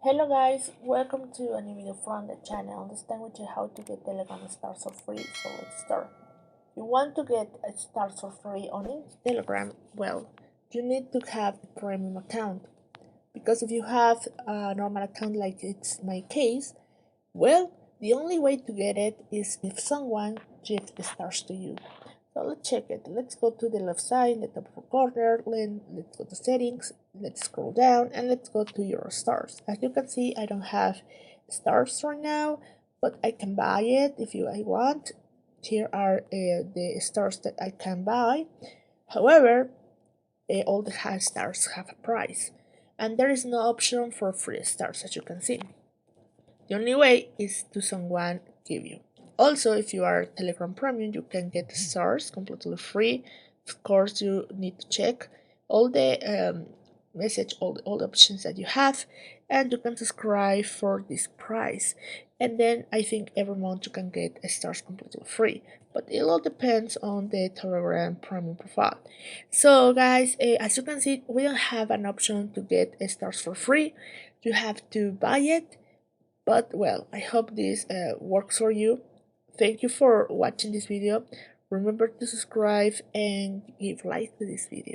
Hello guys, welcome to a new video from the channel. This time we show how to get Telegram stars for free, so let's start. If you want to get stars for free on Telegram, well, you need to have a premium account. Because if you have a normal account like it's my case, well, the only way to get it is if someone gives the stars to you. So let's check it. Let's go to the left side, the top corner, let's go to settings, let's scroll down and let's go to your stars. As you can see, I don't have stars right now, but I can buy it if I want. Here are the stars that I can buy. However, all the high stars have a price, and there is no option for free stars, as you can see. The only way is to someone give you. Also, if you are Telegram Premium, you can get the stars completely free. Of course, you need to check all the message, all the options that you have, and you can subscribe for this price. And then I think every month you can get stars completely free. But it all depends on the Telegram Premium profile. So, guys, as you can see, we don't have an option to get stars for free. You have to buy it. But well, I hope this works for you. Thank you for watching this video. Remember to subscribe and give like to this video.